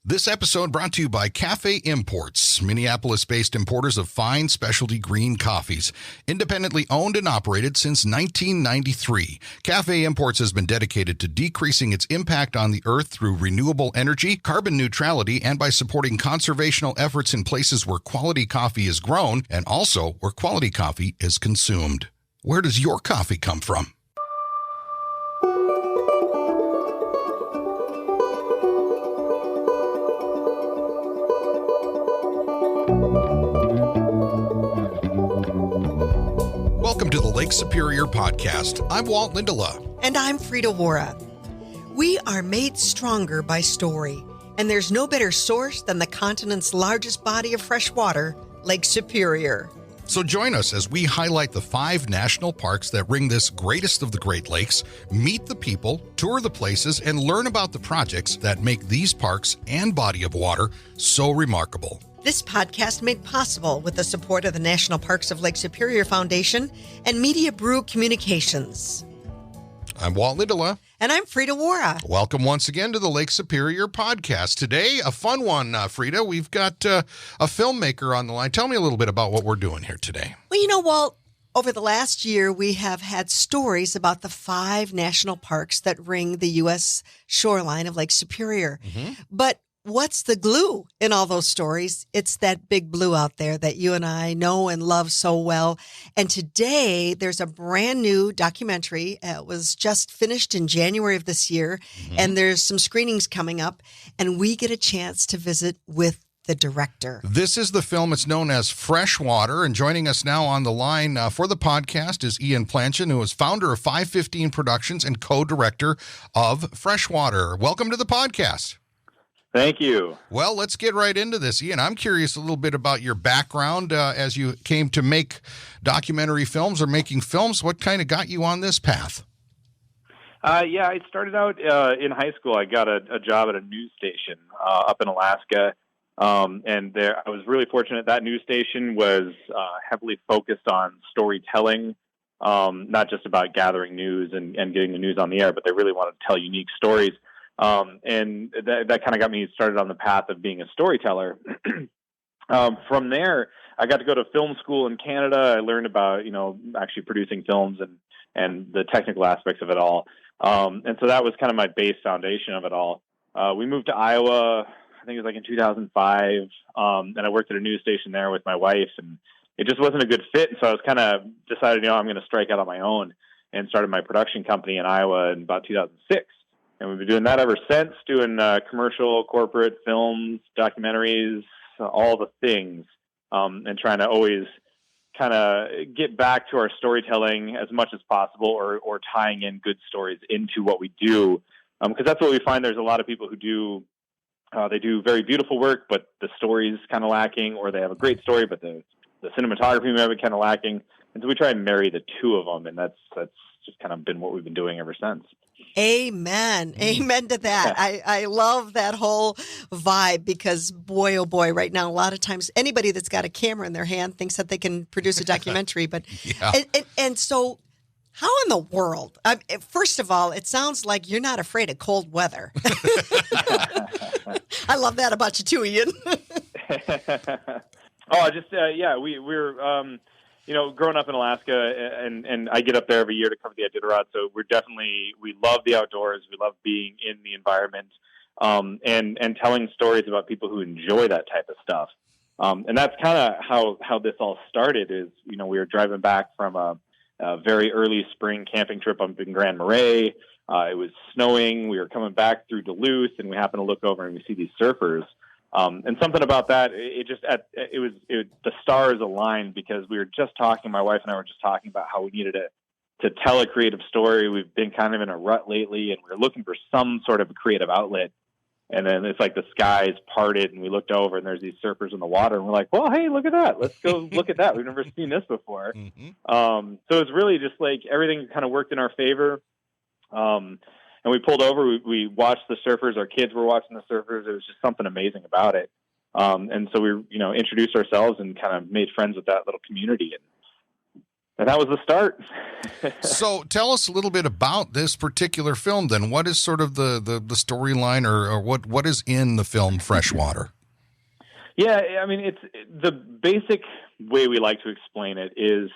This episode brought to you by Cafe Imports, Minneapolis-based importers of fine specialty green coffees. Independently owned and operated since 1993, Cafe Imports has been dedicated to decreasing its impact on the earth through renewable energy, carbon neutrality, and by supporting conservational efforts in places where quality coffee is grown and also where quality coffee is consumed. Where does your coffee come from? Welcome to the Lake Superior Podcast. I'm Walt Lindelof. And I'm Frida Wara. We are made stronger by story, and there's no better source than the continent's largest body of fresh water, Lake Superior. So join us as we highlight the 5 national parks that ring this greatest of the Great Lakes, meet the people, tour the places, and learn about the projects that make these parks and body of water so remarkable. This podcast made possible with the support of the National Parks of Lake Superior Foundation and Media Brew Communications. I'm Walt Lindelof. And I'm Frida Wara. Welcome once again to the Lake Superior Podcast. Today, a fun one, Frida. We've got a filmmaker on the line. Tell me a little bit about what we're doing here today. Well, you know, Walt, over the last year, we have had stories about the 5 national parks that ring the U.S. shoreline of Lake Superior. But what's the glue in all those stories? It's that big blue out there that you and I know and love so well. And today there's a brand new documentary. It was just finished in January of this year, and there's some screenings coming up, and we get a chance to visit with the director. This is the film. It's known as Freshwater, and joining us now on the line for the podcast is Planchon, who is founder of 515 Productions and co-director of Freshwater. Welcome to the podcast. Thank you. Well, let's get right into this. Ian, I'm curious a little bit about your background as you came to make documentary films or making films. What kind of got you on this path? I started out in high school. I got a job at a news station up in Alaska. And there, I was really fortunate. That news station was heavily focused on storytelling, not just about gathering news and getting the news on the air, but they really wanted to tell unique stories. And that kind of got me started on the path of being a storyteller. From there, I got to go to film school in Canada. I learned about, actually producing films and the technical aspects of it all. And so that was kind of my base foundation of it all. We moved to Iowa, I think it was like in 2005. And I worked at a news station there with my wife, and it just wasn't a good fit. And so I was kind of decided, I'm going to strike out on my own, and started my production company in Iowa in about 2006. And we've been doing that ever since, doing commercial, corporate films, documentaries, all the things, and trying to always kind of get back to our storytelling as much as possible, or tying in good stories into what we do. Because that's what we find. There's a lot of people who do, they do very beautiful work, but the story's kind of lacking, or they have a great story, but the cinematography may be kind of lacking. And so we try and marry the two of them, and that's just kind of been what we've been doing ever since. Amen. Amen to that. I love that whole vibe, because boy, oh boy, right now, a lot of times anybody that's got a camera in their hand thinks that they can produce a documentary. But and so how in the world? First of all, it sounds like you're not afraid of cold weather. I love that about you too, Ian. We're growing up in Alaska, and I get up there every year to cover the Iditarod. So we love the outdoors. We love being in the environment, and telling stories about people who enjoy that type of stuff. And that's kind of how this all started is, we were driving back from a very early spring camping trip up in Grand Marais. It was snowing. We were coming back through Duluth, and we happened to look over and we see these surfers. And something about that, the stars aligned, because my wife and I were just talking about how we needed to tell a creative story. We've been kind of in a rut lately, and we're looking for some sort of creative outlet. And then it's like the skies parted, and we looked over, and there's these surfers in the water, and we're like, well, hey, look at that. Let's go look at that. We've never seen this before. So it's really just like everything kind of worked in our favor. And we pulled over, we watched the surfers, our kids were watching the surfers. It was just something amazing about it. And so we, introduced ourselves and kind of made friends with that little community. And And that was the start. So tell us a little bit about this particular film then. What is sort of the storyline or what is in the film Freshwater? Yeah, I mean, it's the basic way we like to explain it is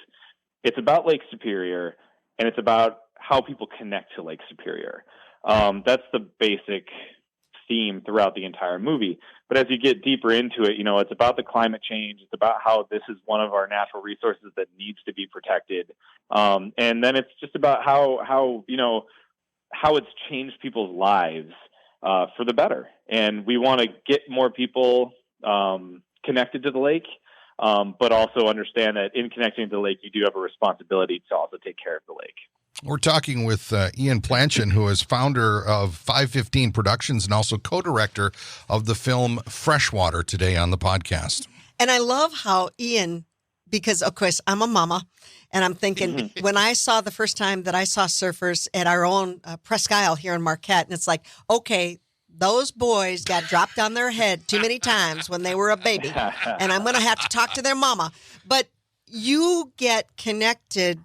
it's about Lake Superior, and it's about how people connect to Lake Superior. That's the basic theme throughout the entire movie. But as you get deeper into it, it's about the climate change. It's about how this is one of our natural resources that needs to be protected. And then it's just about how it's changed people's lives for the better. And we want to get more people connected to the lake, but also understand that in connecting to the lake, you do have a responsibility to also take care of the lake. We're talking with Ian Planchon, who is founder of 515 Productions and also co-director of the film Freshwater, today on the podcast. And I love how Ian, because of course I'm a mama, and I'm thinking when I saw the first time that I saw surfers at our own Presque Isle here in Marquette, and it's like, okay, those boys got dropped on their head too many times when they were a baby, and I'm going to have to talk to their mama. But you get connected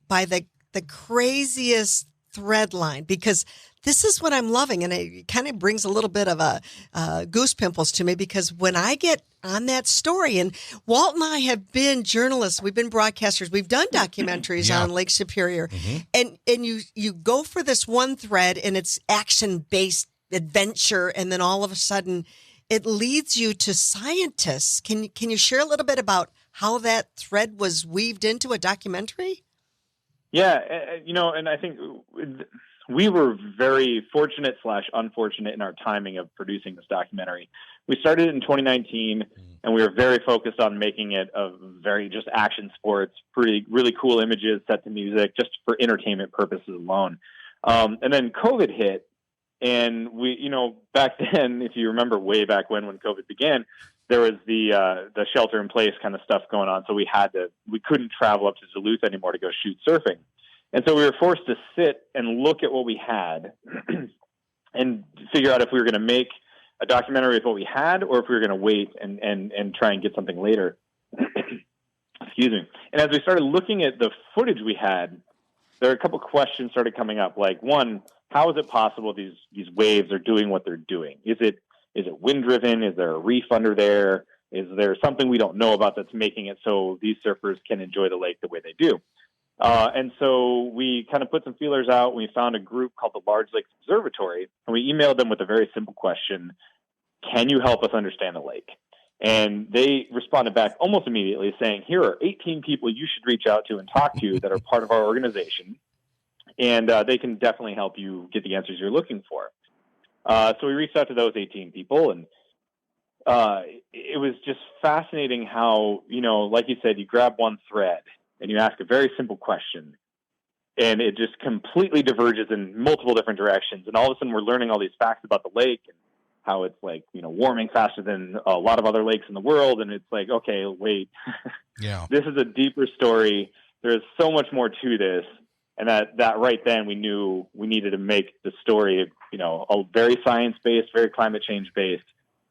by the craziest thread line, because this is what I'm loving. And it kind of brings a little bit of a goose pimples to me, because when I get on that story, and Walt and I have been journalists, we've been broadcasters, we've done documentaries on Lake Superior, and you go for this one thread and it's action-based adventure, and then all of a sudden it leads you to scientists. Can you share a little bit about how that thread was weaved into a documentary? Yeah, and I think we were very fortunate / unfortunate in our timing of producing this documentary. We started in 2019, and we were very focused on making it a very just action sports, really cool images set to music, just for entertainment purposes alone. And then COVID hit, and we, back then, if you remember way back when COVID began, there was the shelter in place kind of stuff going on. So we couldn't travel up to Duluth anymore to go shoot surfing. And so we were forced to sit and look at what we had and figure out if we were going to make a documentary with what we had, or if we were going to wait and try and get something later. Excuse me. And as we started looking at the footage we had, there are a couple questions started coming up. Like, one, how is it possible these waves are doing what they're doing? Is it wind driven? Is there a reef under there? Is there something we don't know about that's making it so these surfers can enjoy the lake the way they do? And so we kind of put some feelers out. We found a group called the Large Lakes Observatory, and we emailed them with a very simple question: can you help us understand the lake? And they responded back almost immediately saying, here are 18 people you should reach out to and talk to that are part of our organization, and they can definitely help you get the answers you're looking for. So we reached out to those 18 people, and it was just fascinating how, like you said, you grab one thread and you ask a very simple question, and it just completely diverges in multiple different directions. And all of a sudden we're learning all these facts about the lake and how it's like, warming faster than a lot of other lakes in the world. And it's like, okay, wait, this is a deeper story. There's so much more to this. And that right then we knew we needed to make the story, a very science-based, very climate change-based,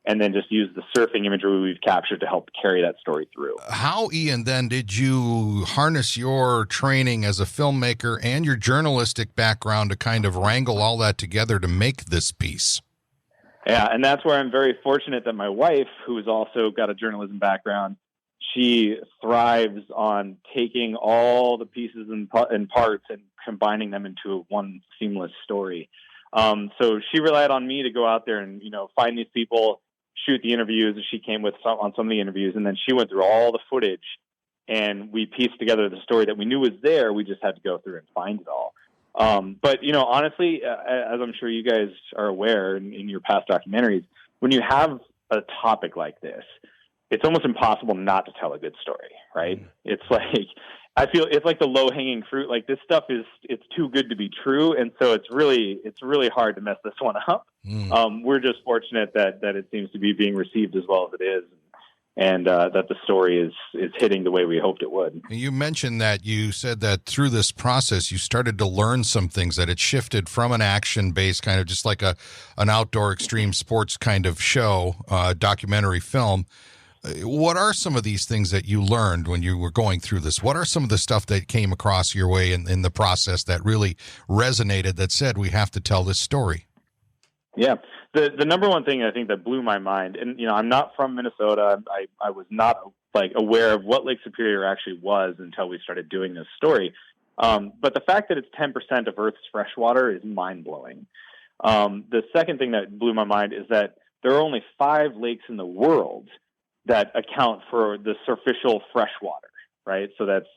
and then just use the surfing imagery we've captured to help carry that story through. How, Ian, then did you harness your training as a filmmaker and your journalistic background to kind of wrangle all that together to make this piece? Yeah, and that's where I'm very fortunate that my wife, who has also got a journalism background, she thrives on taking all the pieces and parts and combining them into one seamless story. So she relied on me to go out there and, find these people, shoot the interviews. She came with on some of the interviews, and then she went through all the footage, and we pieced together the story that we knew was there. We just had to go through and find it all. But, honestly, as I'm sure you guys are aware in your past documentaries, when you have a topic like this, it's almost impossible not to tell a good story, right? It's like, I feel it's like the low-hanging fruit. Like, this stuff it's too good to be true. And so it's really hard to mess this one up. We're just fortunate that it seems to be being received as well as it is. And that the story is hitting the way we hoped it would. You mentioned that you said that through this process, you started to learn some things, that it shifted from an action-based kind of just like an outdoor extreme sports kind of show, documentary film. What are some of these things that you learned when you were going through this? What are some of the stuff that came across your way in the process that really resonated, that said, we have to tell this story? Yeah. The number one thing I think that blew my mind, and I'm not from Minnesota. I was not aware of what Lake Superior actually was until we started doing this story. But the fact that it's 10% of Earth's freshwater is mind blowing. The second thing that blew my mind is that there are only 5 lakes in the world that account for the superficial freshwater, right? So that's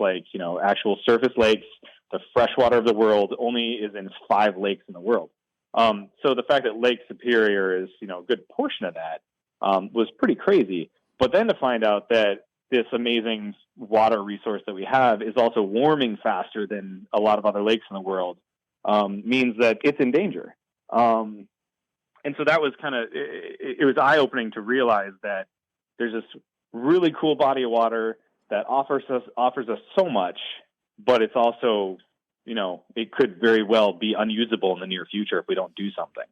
actual surface lakes. The freshwater of the world only is in 5 lakes in the world. So the fact that Lake Superior is, a good portion of that, was pretty crazy. But then to find out that this amazing water resource that we have is also warming faster than a lot of other lakes in the world, means that it's in danger. And so that was it was eye-opening to realize that there's this really cool body of water that offers us so much, but it's also, it could very well be unusable in the near future if we don't do something.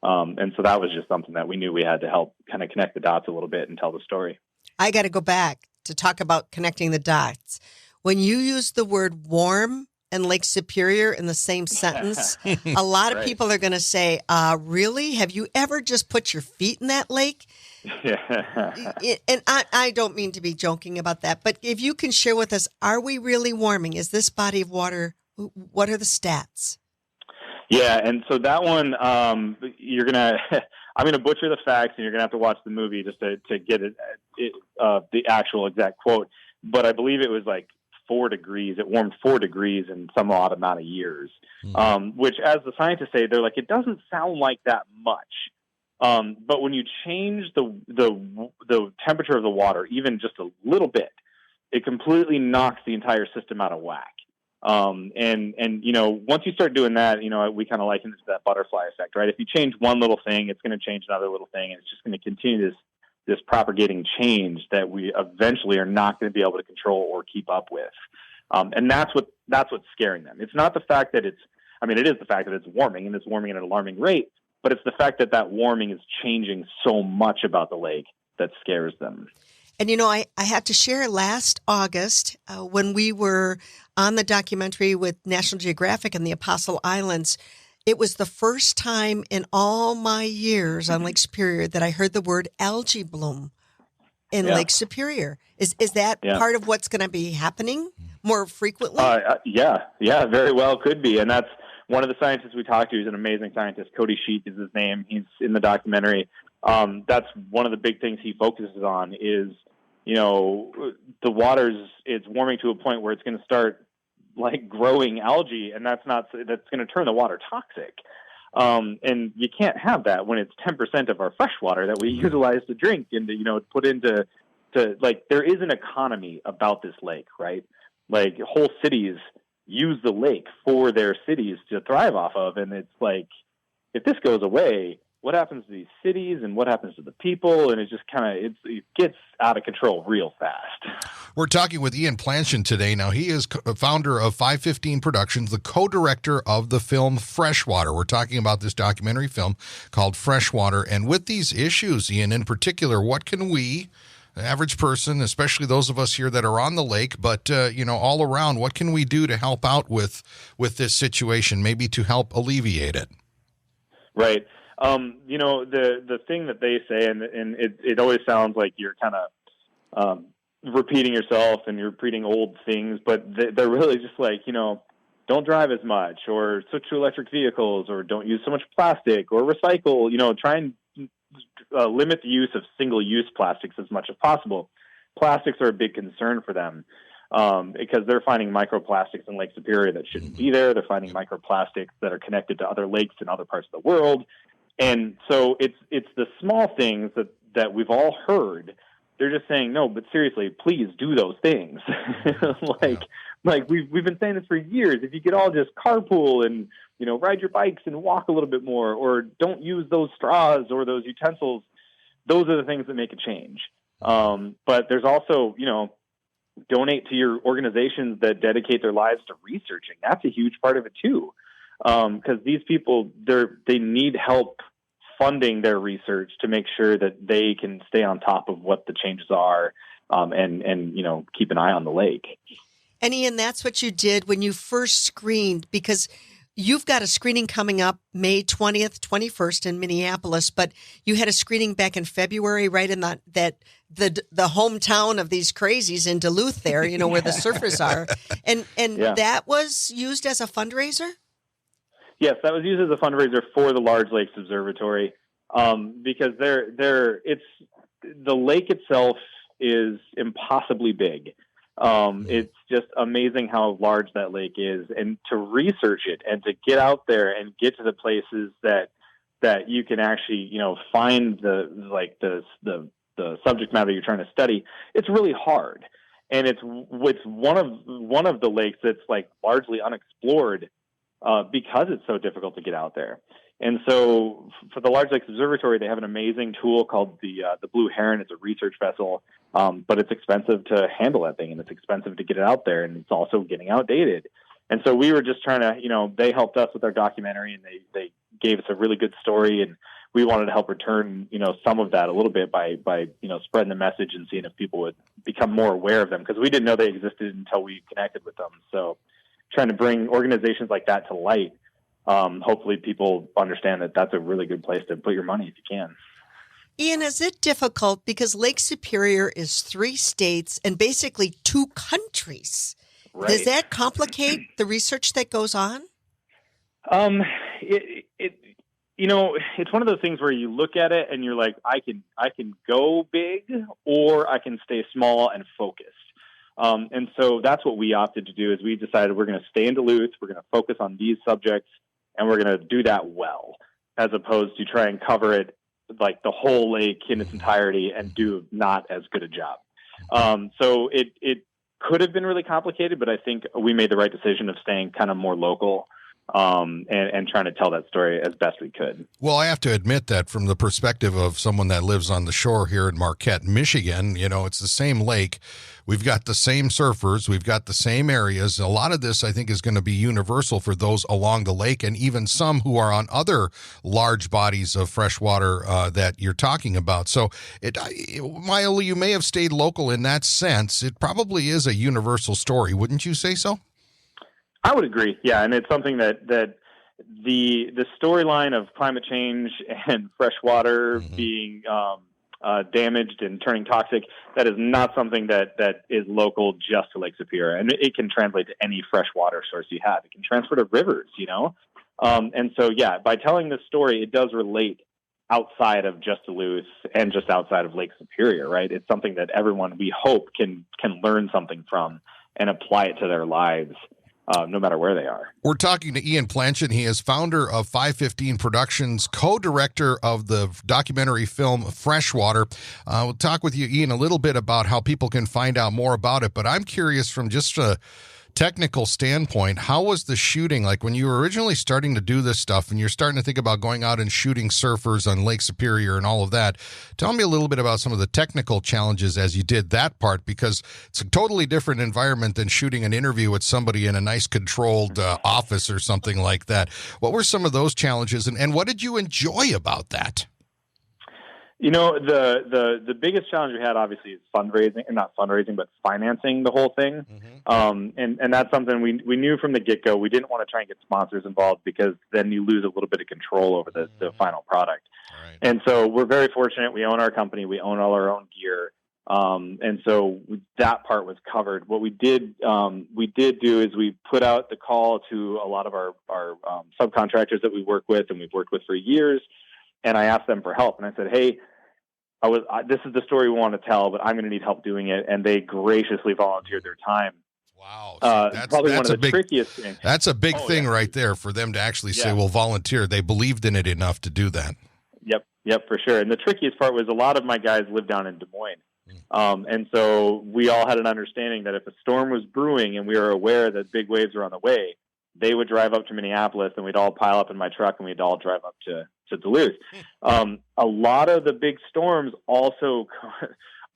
And so that was just something that we knew we had to help kind of connect the dots a little bit and tell the story. I got to go back to talk about connecting the dots. When you use the word warm and Lake Superior in the same sentence, a lot of people are going to say, really? Have you ever just put your feet in that lake? Yeah. And I don't mean to be joking about that, but if you can share with us, are we really warming? Is this body of water, what are the stats? Yeah, and so that one, I'm going to butcher the facts, and you're going to have to watch the movie just to get the actual exact quote. But I believe it was 4 degrees. It warmed 4 degrees in some odd amount of years, which, as the scientists say, they're it doesn't sound like that much. But when you change the temperature of the water even just a little bit, it completely knocks the entire system out of whack. And once you start doing that, we kind of liken it to that butterfly effect, right? If you change one little thing, it's going to change another little thing, and it's just going to continue this propagating change that we eventually are not going to be able to control or keep up with. And that's what's scaring them. It's not the fact that it is the fact that it's warming, and it's warming at an alarming rate, but it's the fact that warming is changing so much about the lake that scares them. And, I had to share last August when we were on the documentary with National Geographic and the Apostle Islands, it was the first time in all my years on Lake Superior that I heard the word algae bloom in Lake Superior. Is that part of what's going to be happening more frequently? Yeah, very well could be. And that's one of the scientists we talked to. He's an amazing scientist. Cody Sheik is his name. He's in the documentary. That's one of the big things he focuses on is, the it's warming to a point where it's going to start growing algae, and that's going to turn the water toxic. And you can't have that when it's 10% of our fresh water that we utilize to drink and to, put into, there is an economy about this lake, right? Whole cities use the lake for their cities to thrive off of. And it's if this goes away, what happens to these cities and what happens to the people? And it just it gets out of control real fast. We're talking with Ian Planchon today. Now, he is founder of 515 Productions, the co-director of the film Freshwater. We're talking about this documentary film called Freshwater. And with these issues, Ian, in particular, what can we, the average person, especially those of us here that are on the lake, but, all around, what can we do to help out with this situation, maybe to help alleviate it? Right. The thing that they say, and it always sounds like you're kind of repeating yourself and you're repeating old things, but they're really just don't drive as much, or switch to electric vehicles, or don't use so much plastic, or recycle, try and limit the use of single-use plastics as much as possible. Plastics are a big concern for them. Because they're finding microplastics in Lake Superior that shouldn't be there. They're finding microplastics that are connected to other lakes in other parts of the world. And so it's the small things that we've all heard. They're just saying, no, but seriously, please do those things. We've been saying this for years. If you could all just carpool and, ride your bikes and walk a little bit more, or don't use those straws or those utensils, those are the things that make a change. But there's also, donate to your organizations that dedicate their lives to researching. That's a huge part of it too. Because these people, they need help funding their research to make sure that they can stay on top of what the changes are, and keep an eye on the lake. And Ian, that's what you did when you first screened, because you've got a screening coming up May 20th, 21st in Minneapolis, but you had a screening back in February, right in the hometown of these crazies in Duluth there, where the surfers are. And that was used as a fundraiser? Yes, that was used as a fundraiser for the Large Lakes Observatory, because the lake itself is impossibly big. It's just amazing how large that lake is, and to research it and to get out there and get to the places that you can actually, find the subject matter you're trying to study. It's really hard. And it's one of the lakes that's like largely unexplored, because it's so difficult to get out there. And so for the Large Lakes Observatory, they have an amazing tool called the Blue Heron. It's a research vessel, but it's expensive to handle that thing, and it's expensive to get it out there, and it's also getting outdated. And so we were just trying to, they helped us with our documentary, and they gave us a really good story, and we wanted to help return, some of that a little bit by spreading the message and seeing if people would become more aware of them, because we didn't know they existed until we connected with them. So trying to bring organizations like that to light. Hopefully people understand that that's a really good place to put your money if you can. Ian, is it difficult because Lake Superior is 3 states and basically 2 countries? Right. Does that complicate the research that goes on? It's one of those things where you look at it and you're like, I can go big, or I can stay small and focused. And so that's what we opted to do. Is we decided we're going to stay in Duluth. We're going to focus on these subjects, and we're going to do that well, as opposed to try and cover it like the whole lake in its entirety and do not as good a job. So it could have been really complicated, but I think we made the right decision of staying kind of more local, and trying to tell that story as best we could. Well, I have to admit that from the perspective of someone that lives on the shore here in Marquette, Michigan, it's the same lake. We've got the same surfers. We've got the same areas. A lot of this, I think, is going to be universal for those along the lake, and even some who are on other large bodies of freshwater that you're talking about. So, while you may have stayed local in that sense, it probably is a universal story. Wouldn't you say so? I would agree. Yeah. And it's something that the storyline of climate change and freshwater being damaged and turning toxic, that is not something that is local just to Lake Superior. And it can translate to any freshwater source you have. It can transfer to rivers, And so, yeah, by telling this story, it does relate outside of just Duluth and just outside of Lake Superior, right? It's something that everyone, we hope, can learn something from and apply it to their lives. No matter where they are. We're talking to Ian Planchon. He is founder of 515 Productions, co-director of the documentary film Freshwater. We'll talk with you, Ian, a little bit about how people can find out more about it, but I'm curious from just a technical standpoint, how was the shooting? Like when you were originally starting to do this stuff and you're starting to think about going out and shooting surfers on Lake Superior and all of that, tell me a little bit about some of the technical challenges as you did that part, because it's a totally different environment than shooting an interview with somebody in a nice controlled office or something like that. What were some of those challenges, and what did you enjoy about that? The biggest challenge we had obviously is fundraising, and not fundraising, but financing the whole thing. And that's something we knew from the get-go. We didn't want to try and get sponsors involved, because then you lose a little bit of control over the final product. Right. And so we're very fortunate. We own our company. We own all our own gear. And so that part was covered. What we did do is we put out the call to a lot of our subcontractors that we work with and we've worked with for years. And I asked them for help, and I said, hey, this is the story we want to tell, but I'm going to need help doing it. And they graciously volunteered their time. Wow. So that's probably one of the trickiest things. That's a big thing right there for them to actually say, well, volunteer. They believed in it enough to do that. Yep, for sure. And the trickiest part was a lot of my guys live down in Des Moines. And so we all had an understanding that if a storm was brewing and we were aware that big waves were on the way, they would drive up to Minneapolis and we'd all pile up in my truck and we'd all drive up to Duluth. A lot of the big storms also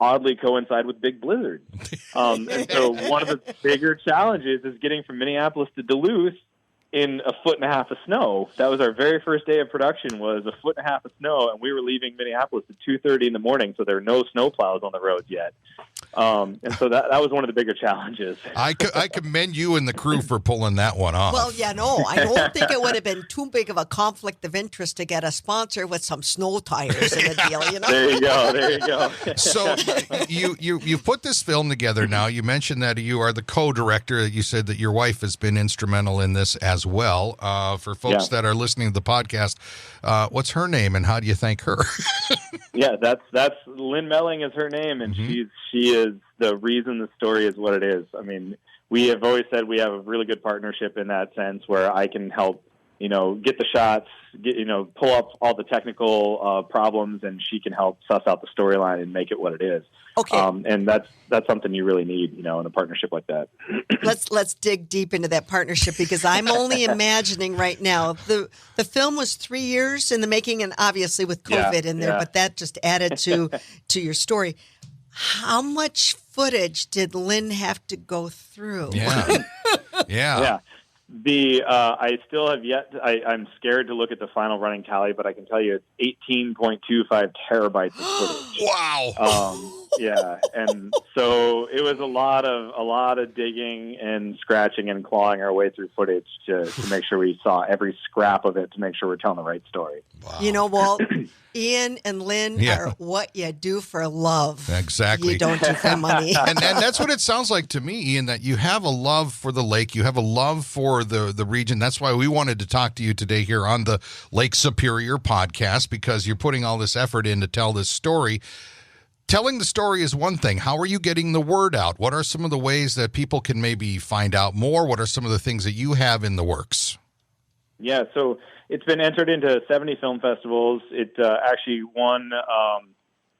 oddly coincide with big blizzards. And so one of the bigger challenges is getting from Minneapolis to Duluth in a foot and a half of snow. That was our very first day of production, was a foot and a half of snow, and we were leaving Minneapolis at 2:30 in the morning, so there were no snow plows on the roads yet. And so that was one of the bigger challenges. I commend you and the crew for pulling that one off. Well, yeah, no, I don't think it would have been too big of a conflict of interest to get a sponsor with some snow tires in the deal, you know? There you go. So you put this film together now. You mentioned that you are the co-director. You said that your wife has been instrumental in this as well. For folks that are listening to the podcast, what's her name and how do you thank her? Yeah, that's Lynn Melling is her name, and she is the reason the story is what it is. I mean, we have always said we have a really good partnership in that sense, where I can help, get the shots, pull up all the technical problems, and she can help suss out the storyline and make it what it is. Okay. And that's something you really need, in a partnership like that. Let's dig deep into that partnership, because I'm only imagining right now. The film was 3 years in the making, and obviously with COVID in there, but that just added to your story. How much footage did Lynn have to go through? Yeah. I still have yet. I'm scared to look at the final running tally, but I can tell you it's 18.25 terabytes of footage. Wow. And so it was a lot of digging and scratching and clawing our way through footage to make sure we saw every scrap of it, to make sure we're telling the right story. Wow. Walt, Ian and Lynn are what you do for love. Exactly. You don't do for money. and that's what it sounds like to me, Ian, that you have a love for the lake. You have a love for the region. That's why we wanted to talk to you today here on the Lake Superior podcast, because you're putting all this effort in to tell this story. Telling the story is one thing. How are you getting the word out? What are some of the ways that people can maybe find out more? What are some of the things that you have in the works? Yeah, so it's been entered into 70 film festivals. It actually won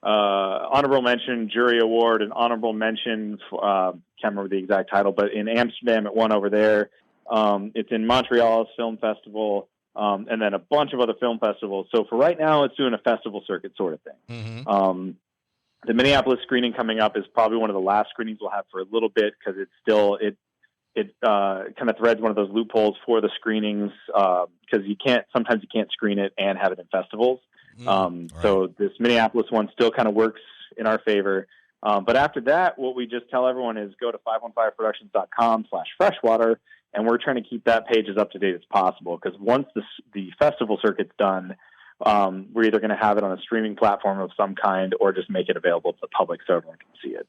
honorable mention, jury award, and honorable mention. Can't remember the exact title, but in Amsterdam it won over there. It's in Montreal's film festival, and then a bunch of other film festivals. So for right now, it's doing a festival circuit sort of thing. Mm-hmm. The Minneapolis screening coming up is probably one of the last screenings we'll have for a little bit, because it's still it kind of threads one of those loopholes for the screenings, because sometimes you can't screen it and have it in festivals. Right. So this Minneapolis one still kind of works in our favor. But after that, what we just tell everyone is go to 515productions.com/freshwater, and we're trying to keep that page as up to date as possible, because once the festival circuit's done, we're either going to have it on a streaming platform of some kind, or just make it available to the public so everyone can see it.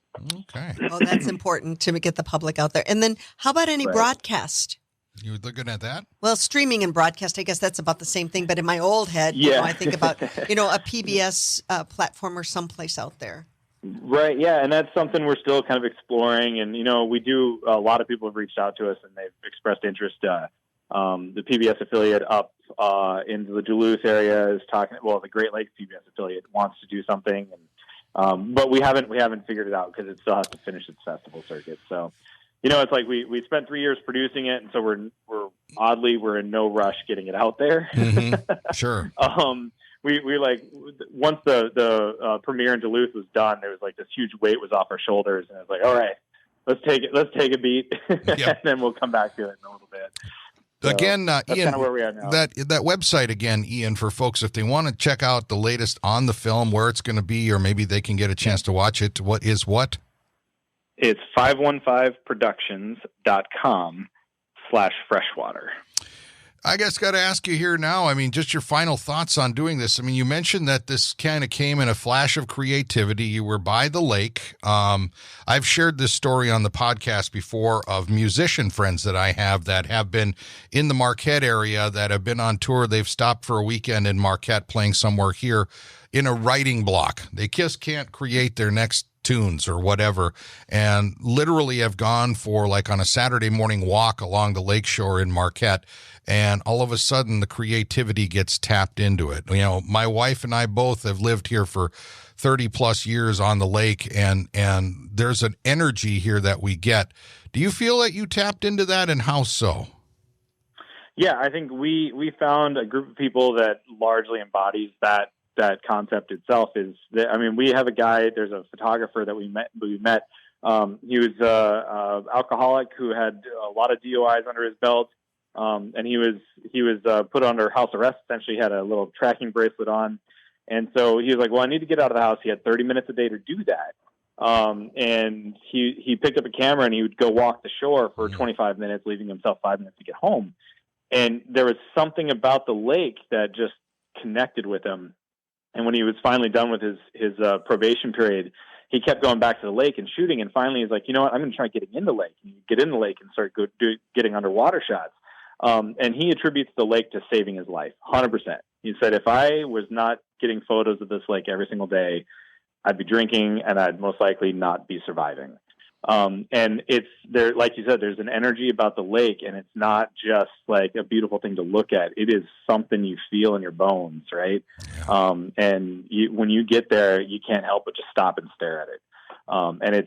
Okay. Oh, that's important to get the public out there. And then how about any broadcast? You were looking at that? Well, streaming and broadcast, I guess that's about the same thing. But in my old head, I think about, a PBS platform or someplace out there. Right. Yeah. And that's something we're still kind of exploring. And, we do, a lot of people have reached out to us and they've expressed interest. The PBS affiliate up into the Duluth area is talking. Well, the Great Lakes PBS affiliate wants to do something, and but we haven't figured it out, because it still has to finish its festival circuit. So, it's like we spent 3 years producing it, and so we're in no rush getting it out there. Mm-hmm. Sure. We like, once the premiere in Duluth was done, there was like this huge weight was off our shoulders, and I was like, all right, let's take a beat, and then we'll come back to it in a little bit. So again, that's Ian, kind of where we are now. that website again, Ian, for folks, if they want to check out the latest on the film, where it's going to be, or maybe they can get a chance to watch it. What? It's 515productions.com/freshwater. I guess got to ask you here now, I mean, just your final thoughts on doing this. I mean, you mentioned that this kind of came in a flash of creativity. You were by the lake. I've shared this story on the podcast before of musician friends that I have that have been in the Marquette area, that have been on tour. They've stopped for a weekend in Marquette playing somewhere here in a writing block. They just can't create their next tunes or whatever, and literally have gone for, like, on a Saturday morning walk along the lakeshore in Marquette, and all of a sudden the creativity gets tapped into it. My wife and I both have lived here for 30 plus years on the lake, and there's an energy here that we get. Do you feel that you tapped into that, and how so? Yeah, I think we found a group of people that largely embodies that concept itself. Is that, I mean, we have a guy, there's a photographer that we met. He was alcoholic who had a lot of DUIs under his belt. And he was put under house arrest. Essentially, he had a little tracking bracelet on, and so he was like, "Well, I need to get out of the house." He had 30 minutes a day to do that. And he picked up a camera and he would go walk the shore for 25 minutes, leaving himself 5 minutes to get home. And there was something about the lake that just connected with him. And when he was finally done with his probation period, he kept going back to the lake and shooting. And finally he's like, you know what, I'm going to try getting in the lake. And you get in the lake and start getting underwater shots. And he attributes the lake to saving his life, 100%. He said, if I was not getting photos of this lake every single day, I'd be drinking and I'd most likely not be surviving. And it's there, like you said, there's an energy about the lake, and it's not just like a beautiful thing to look at. It is something you feel in your bones, right? Yeah. And when you get there, you can't help but just stop and stare at it. And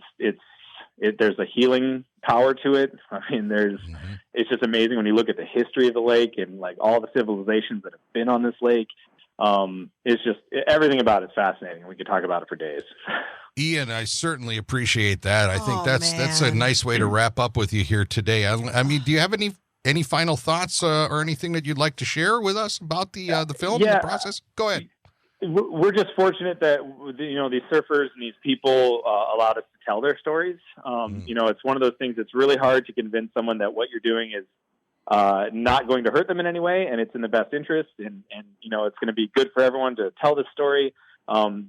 there's a healing power to it. I mean, it's just amazing when you look at the history of the lake and like all the civilizations that have been on this lake. It's just everything about it's fascinating. We could talk about it for days. Ian, I certainly appreciate that. I think that's a nice way to wrap up with you here today. I mean, do you have any final thoughts or anything that you'd like to share with us about the film and the process? Go ahead. We're just fortunate that these surfers and these people allowed us to tell their stories. It's one of those things that's really hard to convince someone that what you're doing is not going to hurt them in any way, and it's in the best interest, and it's going to be good for everyone to tell this story.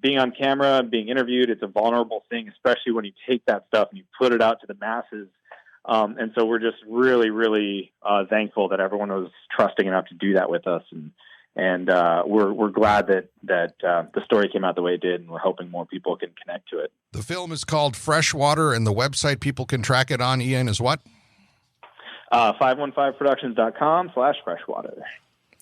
Being on camera, being interviewed, it's a vulnerable thing, especially when you take that stuff and you put it out to the masses. And so we're just really, really thankful that everyone was trusting enough to do that with us, and we're glad that the story came out the way it did, and we're hoping more people can connect to it. The film is called Freshwater, and the website people can track it on, Ian, is what? 515productions.com/freshwater.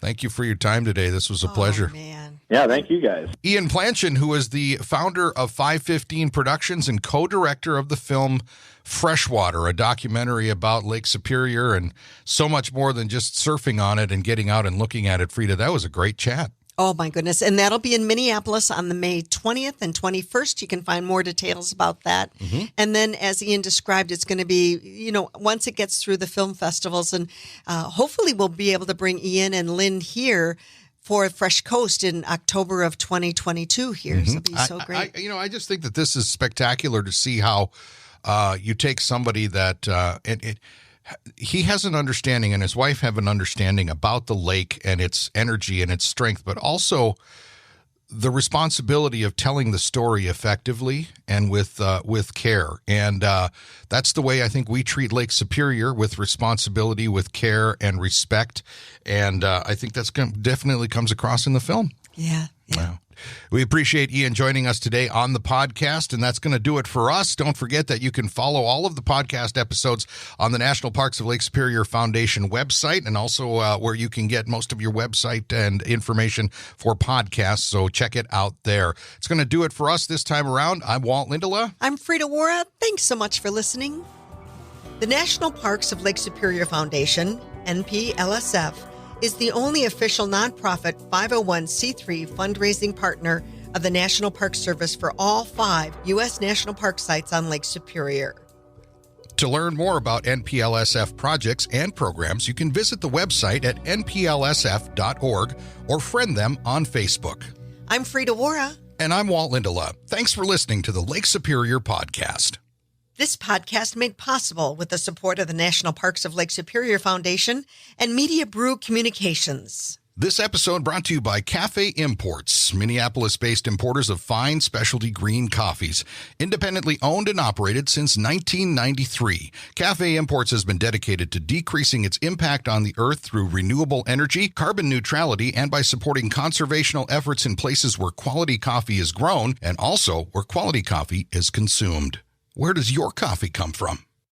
Thank you for your time today. This was a pleasure. Man. Yeah, thank you guys. Ian Planchon, who is the founder of 515 Productions and co-director of the film Freshwater, a documentary about Lake Superior and so much more than just surfing on it and getting out and looking at it. Frida, that was a great chat. Oh, my goodness. And that'll be in Minneapolis on the May 20th and 21st. You can find more details about that. Mm-hmm. And then, as Ian described, it's going to be, once it gets through the film festivals, and hopefully we'll be able to bring Ian and Lynn here for Fresh Coast in October of 2022 here. Mm-hmm. So it'll be so great. I just think that this is spectacular to see how you take somebody that he has an understanding, and his wife have an understanding about the lake and its energy and its strength, but also the responsibility of telling the story effectively and with care. And that's the way I think we treat Lake Superior, with responsibility, with care and respect. And I think that's definitely comes across in the film. Yeah. Wow. We appreciate Ian joining us today on the podcast, and that's going to do it for us. Don't forget that you can follow all of the podcast episodes on the National Parks of Lake Superior Foundation website, and also where you can get most of your website and information for podcasts, so check it out there. It's going to do it for us this time around. I'm Walt Lindola. I'm Frida Wara. Thanks so much for listening. The National Parks of Lake Superior Foundation, NPLSF, is the only official nonprofit 501c3 fundraising partner of the National Park Service for all 5 U.S. national park sites on Lake Superior. To learn more about NPLSF projects and programs, you can visit the website at nplsf.org or friend them on Facebook. I'm Frida Wara. And I'm Walt Lindola. Thanks for listening to the Lake Superior Podcast. This podcast made possible with the support of the National Parks of Lake Superior Foundation and Media Brew Communications. This episode brought to you by Cafe Imports, Minneapolis-based importers of fine specialty green coffees, independently owned and operated since 1993. Cafe Imports has been dedicated to decreasing its impact on the earth through renewable energy, carbon neutrality, and by supporting conservational efforts in places where quality coffee is grown and also where quality coffee is consumed. Where does your coffee come from?